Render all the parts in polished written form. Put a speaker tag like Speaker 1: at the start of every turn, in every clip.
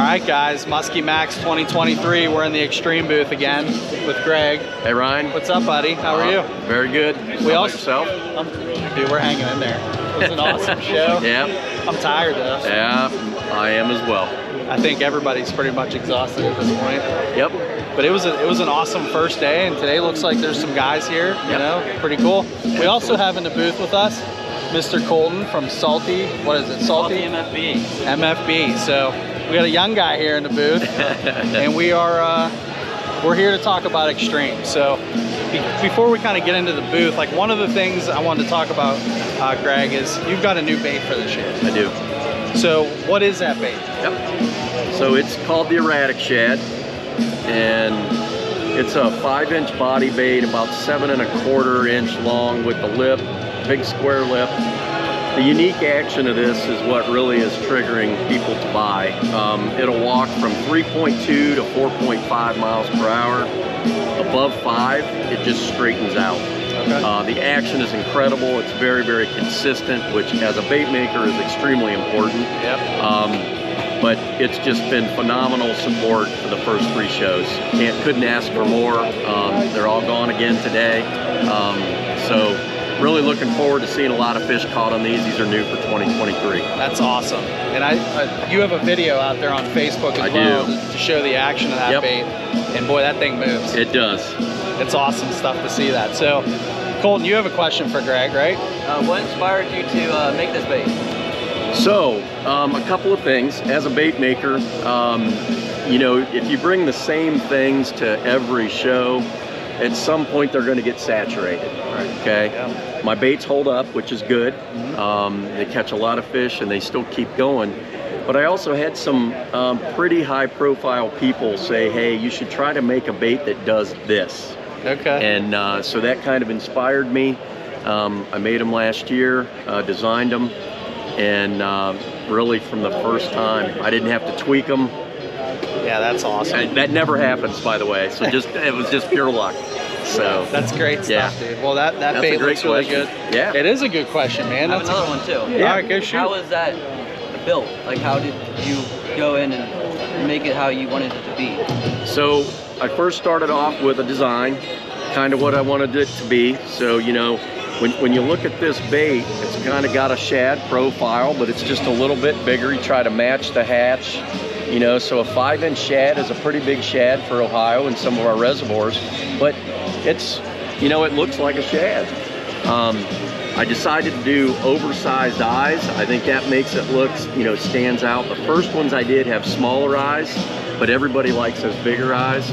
Speaker 1: right, guys, Muskie Max 2023. We're in the Xtreme booth again with Greg.
Speaker 2: Hey, Ryan.
Speaker 1: What's up, buddy? How are you?
Speaker 2: Very good.
Speaker 1: We
Speaker 2: How
Speaker 1: all
Speaker 2: about yourself?
Speaker 1: Dude, we're hanging in there. It was an awesome show.
Speaker 2: Yeah.
Speaker 1: I'm tired though.
Speaker 2: Yeah, I am as well.
Speaker 1: I think everybody's pretty much exhausted at this point.
Speaker 2: Yep.
Speaker 1: But it was an awesome first day, and today looks like there's some guys here. You know, pretty cool. We also have in the booth with us Mr. Colton from Salty. What is it? Salty
Speaker 3: MFB.
Speaker 1: MFB. So we got a young guy here in the booth, and we're here to talk about Xtreme. So before we kind of get into the booth, like one of the things I wanted to talk about, Greg, is you've got a new bait for this year.
Speaker 2: I do.
Speaker 1: So what is that bait?
Speaker 2: Yep. So it's called the Erratic Shad, and it's a 5-inch body bait, about 7 1/4 inch long with the lip, big square lip. The unique action of this is what really is triggering people to buy. It'll walk from 3.2 to 4.5 miles per hour. Above 5, it just straightens out. Okay. The action is incredible. It's very, very consistent, which as a bait maker is extremely important.
Speaker 1: Yep.
Speaker 2: But it's just been phenomenal support for the first 3 shows. Couldn't ask for more. They're all gone again today. So really looking forward to seeing a lot of fish caught on these. These are new for 2023.
Speaker 1: That's awesome. And you have a video out there on Facebook as well to show the action of that bait. And boy, that thing moves.
Speaker 2: It does.
Speaker 1: It's awesome stuff to see that. So, Colton, you have a question for Greg, right?
Speaker 3: What inspired you to make this bait?
Speaker 2: So, a couple of things. As a bait maker, you know, if you bring the same things to every show, at some point they're going to get saturated. Okay. Yeah. My baits hold up, which is good. They catch a lot of fish and they still keep going. But I also had some pretty high-profile people say, "Hey, you should try to make a bait that does this."
Speaker 1: Okay.
Speaker 2: And so that kind of inspired me. I made them last year, designed them, and really from the first time, I didn't have to tweak them.
Speaker 1: Yeah, that's awesome.
Speaker 2: That never happens, by the way. So it was just pure luck. So
Speaker 1: that's great stuff, dude. Well, that bait looks really good.
Speaker 2: Yeah,
Speaker 1: it is a good question, man.
Speaker 3: I have another one too.
Speaker 1: Yeah. All right, go shoot.
Speaker 3: How was that built? Like, how did you go in and make it how you wanted it to be?
Speaker 2: So I first started off with a design, kind of what I wanted it to be. So, you know, when you look at this bait, it's kind of got a shad profile, but it's just a little bit bigger. You try to match the hatch, you know, so a 5-inch shad is a pretty big shad for Ohio and some of our reservoirs, but it's, you know, it looks like a shad. I decided to do oversized eyes. I think that makes it look, you know, stands out. The first ones I did have smaller eyes, but everybody likes those bigger eyes.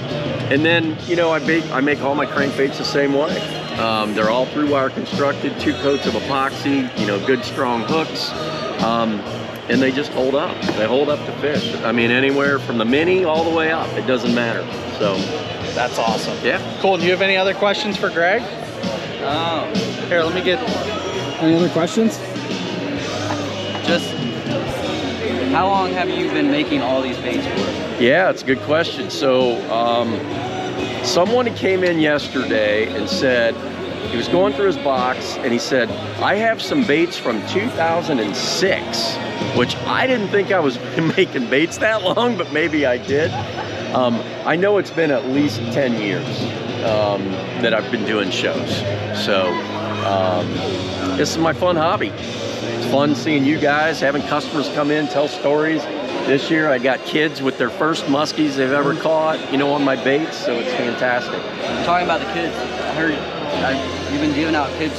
Speaker 2: And then, you know, I make all my crankbaits the same way. They're all through-wire constructed, 2 coats of epoxy, you know, good strong hooks, and they just hold up. They hold up to fish. I mean, anywhere from the mini all the way up, it doesn't matter. So
Speaker 1: that's awesome.
Speaker 2: Yeah.
Speaker 1: Cool. Do you have any other questions for Greg? Here, let me get.
Speaker 4: Any other questions?
Speaker 3: Just how long have you been making all these baits for?
Speaker 2: Yeah, it's a good question. So someone came in yesterday and said, he was going through his box and he said, I have some baits from 2006, which I didn't think I was making baits that long, but maybe I did. I know it's been at least 10 years that I've been doing shows. So this is my fun hobby. It's fun seeing you guys, having customers come in, tell stories. This year I got kids with their first muskies they've ever caught, you know, on my baits, so it's fantastic.
Speaker 3: Talking about the kids, I heard you've been giving out kids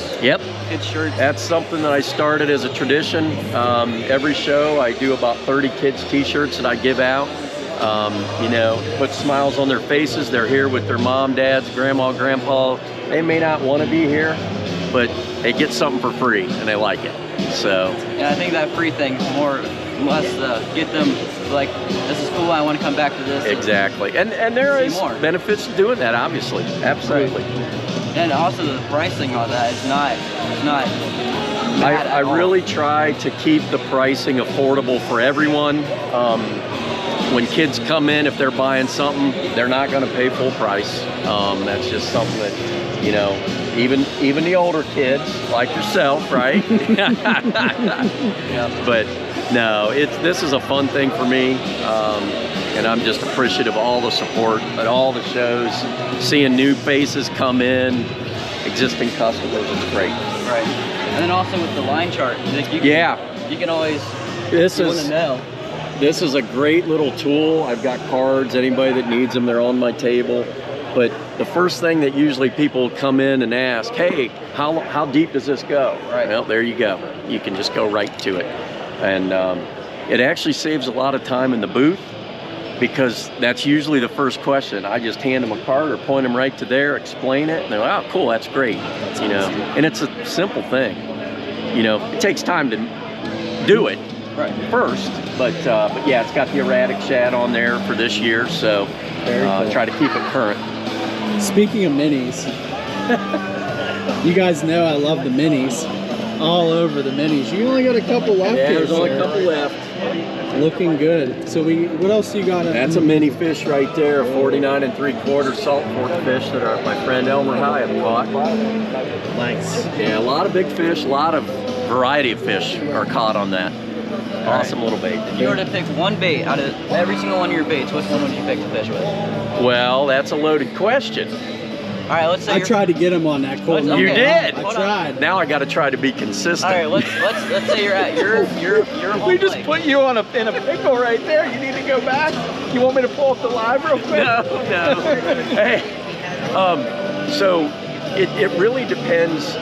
Speaker 3: shirts.
Speaker 2: That's something that I started as a tradition. Every show I do about 30 kids t-shirts that I give out. You know, put smiles on their faces. They're here with their mom, dads, grandma, grandpa. They may not want to be here, but they get something for free and they like it. So
Speaker 3: yeah, I think that free thing more or less get them like, this is cool, I want to come back to this.
Speaker 2: Exactly. And there is benefits to doing that, obviously. Absolutely.
Speaker 3: And also the pricing on that is not bad
Speaker 2: I really try to keep the pricing affordable for everyone. When kids come in, if they're buying something, they're not going to pay full price. That's just something that, you know, even the older kids like yourself, right? Yeah. But No, this is a fun thing for me, and I'm just appreciative of all the support at all the shows, seeing new faces come in, existing customers. It's great.
Speaker 3: Right. And then also with the line chart, like you can always
Speaker 2: This
Speaker 3: want to
Speaker 2: is
Speaker 3: know.
Speaker 2: This is a great little tool. I've got cards. Anybody that needs them, they're on my table. But the first thing that usually people come in and ask, hey, how deep does this go?
Speaker 3: Right.
Speaker 2: Well, there you go. You can just go right to it. And it actually saves a lot of time in the booth, because that's usually the first question. I just hand them a card or point them right to there, explain it, and they're like, oh, cool, that's great. You know, and it's a simple thing. You know, it takes time to do it first, but yeah, it's got the erratic shad on there for this year, so
Speaker 4: Cool.
Speaker 2: try to keep it current.
Speaker 4: Speaking of minis, you guys know I love the minis. All over the minis. You only got a couple left
Speaker 2: Yeah,
Speaker 4: here.
Speaker 2: there's only a
Speaker 4: sir.
Speaker 2: couple left.
Speaker 4: Looking good. So what else you got?
Speaker 2: That's a mini fish right there, a 49 3/4 salt fork fish that my friend Elmer Hyatt caught.
Speaker 4: Nice.
Speaker 2: Yeah, a lot of big fish, a lot of variety of fish are caught on that. Awesome little bait.
Speaker 3: If you were to pick one bait out of every single one of your baits, which one would you pick to fish with?
Speaker 2: Well, that's a loaded question.
Speaker 3: All right, let's say
Speaker 4: I tried to get him on that cold.
Speaker 3: Let's-
Speaker 2: You
Speaker 3: okay,
Speaker 2: did?
Speaker 4: I
Speaker 3: hold on.
Speaker 4: tried.
Speaker 2: Now I got to try to be consistent.
Speaker 3: All right, let's say you're at your home
Speaker 1: We just
Speaker 3: lake.
Speaker 1: put you in a pickle right there. You need to go back. You want me to pull up the live real quick?
Speaker 2: No. Hey, so it really depends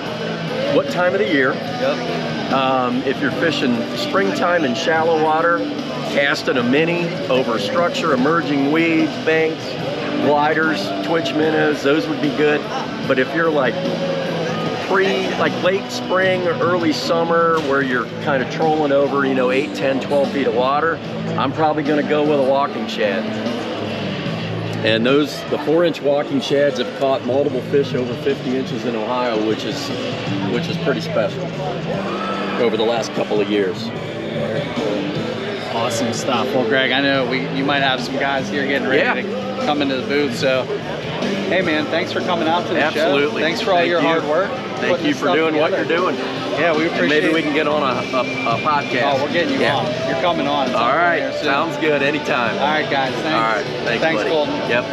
Speaker 2: what time of the year.
Speaker 3: Yep.
Speaker 2: If you're fishing springtime in shallow water, casting a mini over structure, emerging weeds, banks, gliders, twitch minnows, those would be good. But if you're like late spring or early summer, where you're kind of trolling over, 8, 10, 12 feet of water, I'm probably gonna go with a walking shad. And the 4-inch walking shads have caught multiple fish over 50 inches in Ohio, which is pretty special over the last couple of years.
Speaker 1: Awesome stuff. Well, Greg, I know you might have some guys here getting ready to come into the booth. So, hey, man, thanks for coming out to the show.
Speaker 2: Absolutely.
Speaker 1: Thanks for all your hard work.
Speaker 2: Thank you for doing what you're doing.
Speaker 1: Yeah, we
Speaker 2: And
Speaker 1: appreciate
Speaker 2: maybe we
Speaker 1: it.
Speaker 2: can get on a podcast.
Speaker 1: Oh, we're getting you on. You're coming on.
Speaker 2: All right. Sounds good. Anytime.
Speaker 1: All right, guys. Thanks.
Speaker 2: All right. Thanks, buddy.
Speaker 1: Colton.
Speaker 2: Yep.